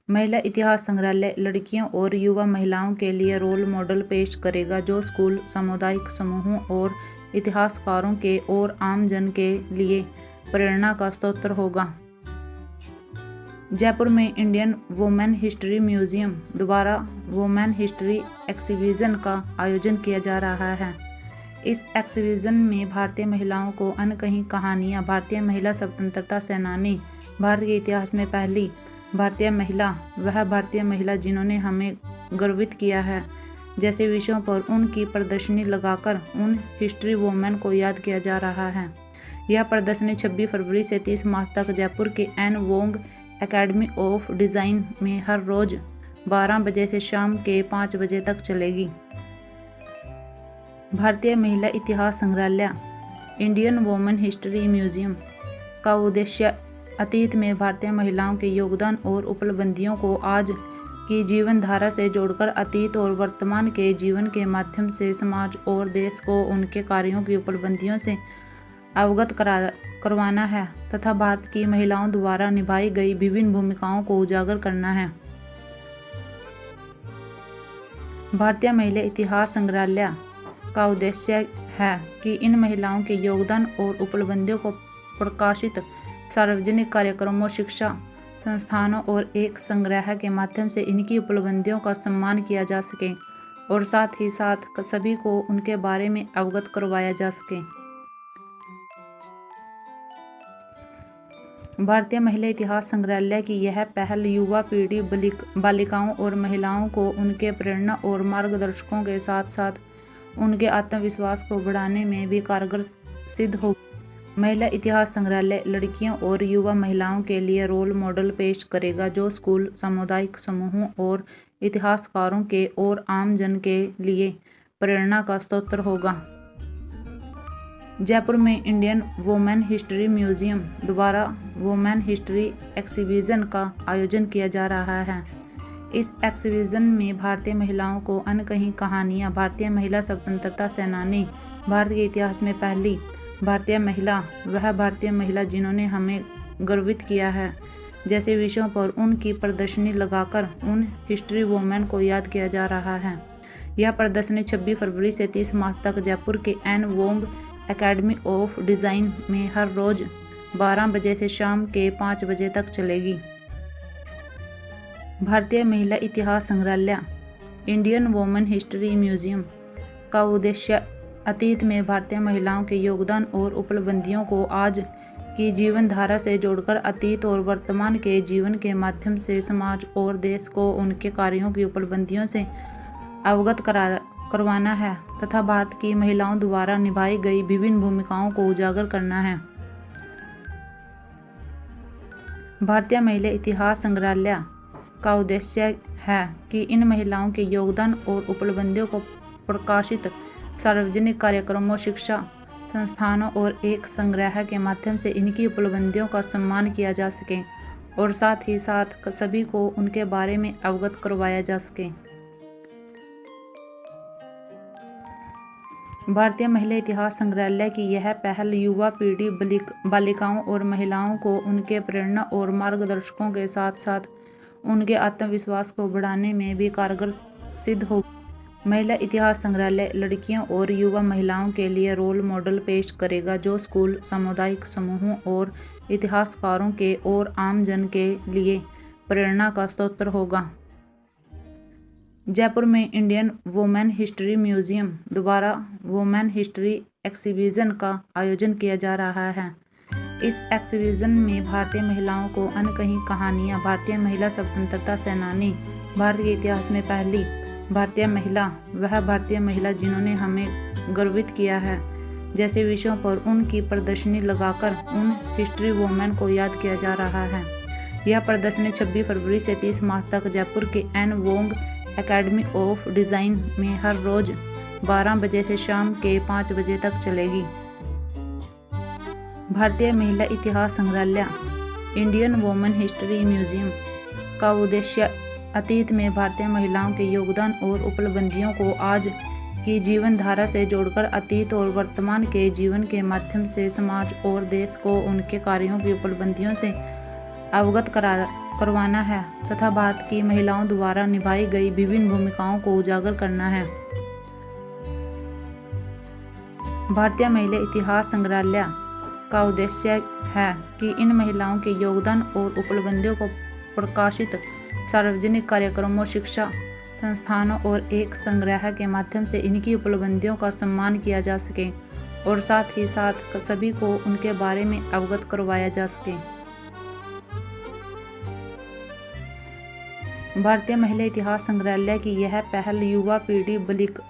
महिला इतिहास संग्रहालय लड़कियों और युवा महिलाओं के लिए रोल मॉडल पेश करेगा, जो स्कूल, सामुदायिक समूहों और इतिहासकारों के और आम जन के लिए प्रेरणा का स्रोत होगा। जयपुर में इंडियन वुमेन हिस्ट्री म्यूजियम द्वारा वुमेन हिस्ट्री एक्सिबिशन का आयोजन किया जा रहा है। इस एक्सिबिशन में भारतीय महिलाओं को अनकही कहानियाँ, भारतीय महिला स्वतंत्रता सेनानी, भारत के इतिहास में पहली भारतीय महिला, वह भारतीय महिला जिन्होंने हमें गर्वित किया है, जैसे विषयों पर उनकी प्रदर्शनी लगाकर उन हिस्ट्री वुमेन को याद किया जा रहा है। यह प्रदर्शनी 26 फरवरी से 30 मार्च तक जयपुर के An Wong academy of design में हर रोज़ 12 बजे से शाम के 5 बजे तक चलेगी। भारतीय महिला इतिहास संग्रहालय इंडियन वुमेन हिस्ट्री म्यूजियम का उद्देश्य अतीत में भारतीय महिलाओं के योगदान और उपलब्धियों को आज की जीवन धारा से जोड़कर अतीत और वर्तमान के जीवन के माध्यम से समाज और देश को उनके कार्यों की उपलब्धियों से अवगत करवाना है तथा भारत की महिलाओं द्वारा निभाई गई विभिन्न भूमिकाओं को उजागर करना है। भारतीय महिला इतिहास संग्रहालय का उद्देश्य है कि इन महिलाओं के योगदान और उपलब्धियों को प्रकाशित सार्वजनिक कार्यक्रमों, शिक्षा संस्थानों और एक संग्रह के माध्यम से इनकी उपलब्धियों का सम्मान किया जा सके और साथ ही साथ सभी को उनके बारे में अवगत करवाया जा सके। भारतीय महिला इतिहास संग्रहालय की यह पहल युवा पीढ़ी, बालिकाओं और महिलाओं को उनके प्रेरणा और मार्गदर्शकों के साथ साथ उनके आत्मविश्वास को बढ़ाने में भी कारगर सिद्ध होगी। महिला इतिहास संग्रहालय लड़कियों और युवा महिलाओं के लिए रोल मॉडल पेश करेगा, जो स्कूल, सामुदायिक समूहों और इतिहासकारों के और आम जन के लिए प्रेरणा का स्रोत होगा। जयपुर में इंडियन वुमेन हिस्ट्री म्यूजियम द्वारा वुमेन हिस्ट्री एक्सिबिशन का आयोजन किया जा रहा है। इस एक्सिबिशन में भारतीय महिलाओं को अनकही कहानियाँ, भारतीय महिला स्वतंत्रता सेनानी, भारत के इतिहास में पहली भारतीय महिला, वह भारतीय महिला जिन्होंने हमें गर्वित किया है, जैसे विषयों पर उनकी प्रदर्शनी लगाकर उन हिस्ट्री वुमेन को याद किया जा रहा है। यह प्रदर्शनी 26 फरवरी से 30 मार्च तक जयपुर के An Wong academy of design में हर रोज़ 12 बजे से शाम के 5 बजे तक चलेगी। भारतीय महिला इतिहास संग्रहालय इंडियन वुमेन हिस्ट्री म्यूजियम का उद्देश्य अतीत में भारतीय महिलाओं के योगदान और उपलब्धियों को आज की जीवन धारा से जोड़कर अतीत और वर्तमान के जीवन के माध्यम से समाज और देश को उनके कार्यों की उपलब्धियों से अवगत करवाना है तथा भारत की महिलाओं द्वारा निभाई गई विभिन्न भूमिकाओं को उजागर करना है। भारतीय महिला इतिहास संग्रहालय का उद्देश्य है कि इन महिलाओं के योगदान और उपलब्धियों को प्रकाशित सार्वजनिक कार्यक्रमों, शिक्षा संस्थानों और एक संग्रह के माध्यम से इनकी उपलब्धियों का सम्मान किया जा सके और साथ ही साथ सभी को उनके बारे में अवगत करवाया जा सके। भारतीय महिला इतिहास संग्रहालय की यह पहल युवा पीढ़ी, बालिकाओं और महिलाओं को उनके प्रेरणा और मार्गदर्शकों के साथ साथ उनके आत्मविश्वास को बढ़ाने में भी कारगर सिद्ध होगी। महिला इतिहास संग्रहालय लड़कियों और युवा महिलाओं के लिए रोल मॉडल पेश करेगा, जो स्कूल, सामुदायिक समूहों और इतिहासकारों के और आम जन के लिए प्रेरणा का स्रोत होगा। जयपुर में इंडियन वुमेन हिस्ट्री म्यूजियम द्वारा वुमेन हिस्ट्री एक्सिबिशन का आयोजन किया जा रहा है। इस एक्सिबिशन में भारतीय महिलाओं को अनकही कहानियाँ, भारतीय महिला स्वतंत्रता सेनानी, भारत के इतिहास में पहली भारतीय महिला, वह भारतीय महिला जिन्होंने हमें गर्वित किया है, जैसे विषयों पर उनकी प्रदर्शनी लगाकर उन हिस्ट्री वुमेन को याद किया जा रहा है। यह प्रदर्शनी 26 फरवरी से 30 मार्च तक जयपुर के An Wong academy of design में हर रोज़ 12 बजे से शाम के 5 बजे तक चलेगी। भारतीय महिला इतिहास संग्रहालय इंडियन वुमेन हिस्ट्री म्यूजियम का उद्देश्य अतीत में भारतीय महिलाओं के योगदान और उपलब्धियों को आज की जीवन धारा से जोड़कर अतीत और वर्तमान के जीवन के माध्यम से समाज और देश को उनके कार्यों की उपलब्धियों से अवगत करवाना है तथा भारत की महिलाओं द्वारा निभाई गई विभिन्न भूमिकाओं को उजागर करना है। भारतीय महिला इतिहास संग्रहालय का उद्देश्य है कि इन महिलाओं के योगदान और उपलब्धियों को प्रकाशित सार्वजनिक कार्यक्रमों, शिक्षा संस्थानों और एक संग्रह के माध्यम से इनकी उपलब्धियों का सम्मान किया जा सके और साथ ही साथ सभी को उनके बारे में अवगत करवाया जा सके। भारतीय महिला इतिहास संग्रहालय की यह पहल युवा पीढ़ी,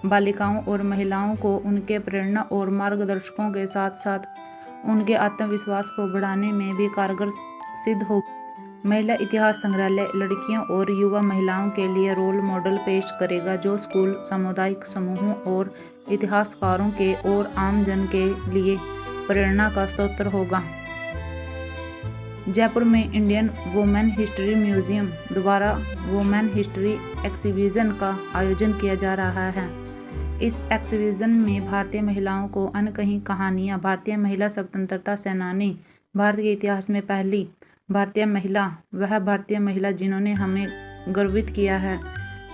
बालिकाओं और महिलाओं को उनके प्रेरणा और मार्गदर्शकों के साथ साथ उनके आत्मविश्वास को बढ़ाने में भी कारगर सिद्ध हो। महिला इतिहास संग्रहालय लड़कियों और युवा महिलाओं के लिए रोल मॉडल पेश करेगा, जो स्कूल, सामुदायिक समूहों और इतिहासकारों के और आम जन के लिए प्रेरणा का स्रोत होगा। जयपुर में इंडियन वुमेन हिस्ट्री म्यूजियम द्वारा वुमेन हिस्ट्री एक्सिबिशन का आयोजन किया जा रहा है। इस एक्सिबिशन में भारतीय महिलाओं को अनकही कहानियाँ, भारतीय महिला स्वतंत्रता सेनानी, भारत के इतिहास में पहली भारतीय महिला, वह भारतीय महिला जिन्होंने हमें गर्वित किया है,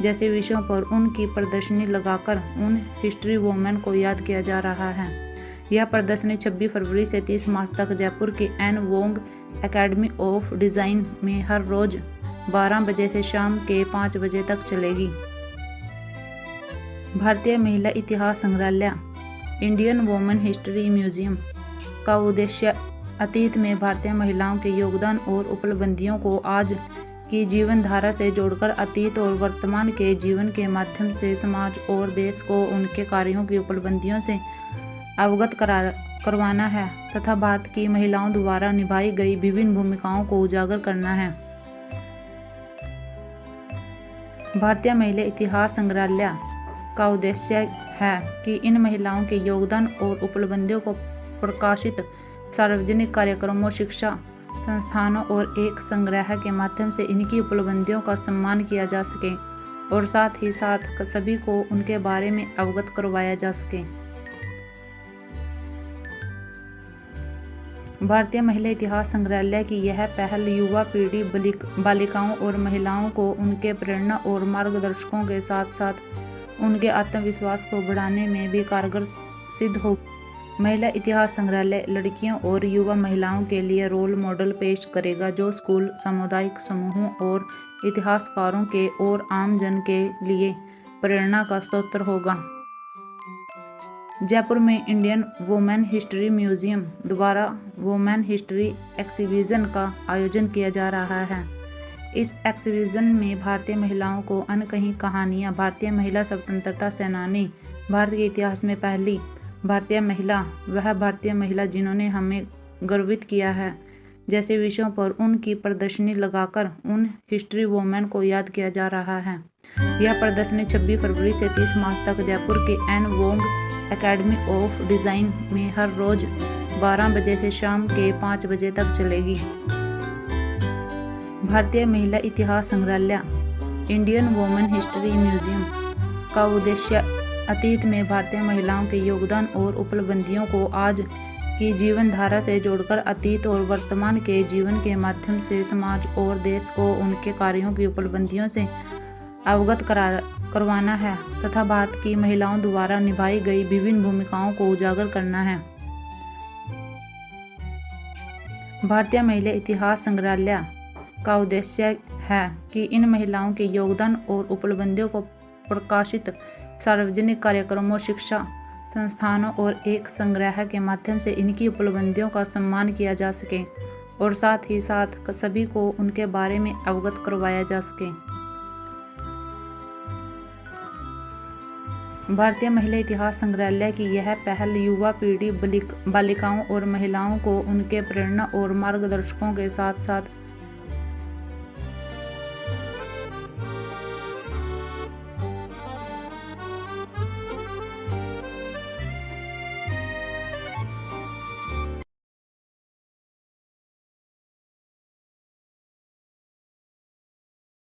जैसे विषयों पर उनकी प्रदर्शनी लगाकर उन हिस्ट्री वुमेन को याद किया जा रहा है। यह प्रदर्शनी 26 फरवरी से 30 मार्च तक जयपुर के An Wong academy of design में हर रोज 12 बजे से शाम के 5 बजे तक चलेगी। भारतीय महिला इतिहास संग्रहालय इंडियन वुमेन हिस्ट्री म्यूजियम का उद्देश्य अतीत में भारतीय महिलाओं के योगदान और उपलब्धियों को आज की जीवन धारा से जोड़कर अतीत और वर्तमान के जीवन के माध्यम से समाज और देश को उनके कार्यों की उपलब्धियों से अवगत करवाना है तथा भारत की महिलाओं द्वारा निभाई गई विभिन्न भूमिकाओं को उजागर करना है। भारतीय महिला इतिहास संग्रहालय का उद्देश्य है कि इन महिलाओं के योगदान और उपलब्धियों को प्रकाशित सार्वजनिक कार्यक्रमों, शिक्षा संस्थानों और एक संग्रह के माध्यम से इनकी उपलब्धियों का सम्मान किया जा सके और साथ ही साथ सभी को उनके बारे में अवगत करवाया जा सके। भारतीय महिला इतिहास संग्रहालय की यह पहल युवा पीढ़ी, बालिकाओं और महिलाओं को उनके प्रेरणा और मार्गदर्शकों के साथ साथ उनके आत्मविश्वास को बढ़ाने में भी कारगर सिद्ध हो। महिला इतिहास संग्रहालय लड़कियों और युवा महिलाओं के लिए रोल मॉडल पेश करेगा, जो स्कूल, सामुदायिक समूहों और इतिहासकारों के और आम जन के लिए प्रेरणा का स्रोत होगा। जयपुर में इंडियन वुमेन हिस्ट्री म्यूजियम द्वारा वुमेन हिस्ट्री एक्सिबिशन का आयोजन किया जा रहा है। इस एक्सिबिशन में भारतीय महिलाओं को अनकही कहानियाँ, भारतीय महिला स्वतंत्रता सेनानी, भारत के इतिहास में पहली भारतीय महिला, वह भारतीय महिला जिन्होंने हमें गर्वित किया है, जैसे विषयों पर उनकी प्रदर्शनी लगाकर उन हिस्ट्री वुमेन को याद किया जा रहा है। यह प्रदर्शनी 26 फरवरी से 30 मार्च तक जयपुर के An Wong academy of design में हर रोज 12 बजे से शाम के 5 बजे तक चलेगी। भारतीय महिला इतिहास संग्रहालय इंडियन वुमेन हिस्ट्री म्यूजियम का उद्देश्य अतीत में भारतीय महिलाओं के योगदान और उपलब्धियों को आज की जीवन धारा से जोड़कर अतीत और वर्तमान के जीवन के माध्यम से समाज और देश को उनके कार्यों की उपलब्धियों से अवगत करवाना है तथा भारत की महिलाओं द्वारा निभाई गई विभिन्न भूमिकाओं को उजागर करना है। भारतीय महिला इतिहास संग्रहालय का उद्देश्य है कि इन महिलाओं के योगदान और उपलब्धियों को प्रकाशित सार्वजनिक कार्यक्रमों, शिक्षा संस्थानों और एक संग्रह के माध्यम से इनकी उपलब्धियों का सम्मान किया जा सके और साथ ही साथ सभी को उनके बारे में अवगत करवाया जा सके। भारतीय महिला इतिहास संग्रहालय की यह पहल युवा पीढ़ी, बालिकाओं और महिलाओं को उनके प्रेरणा और मार्गदर्शकों के साथ साथ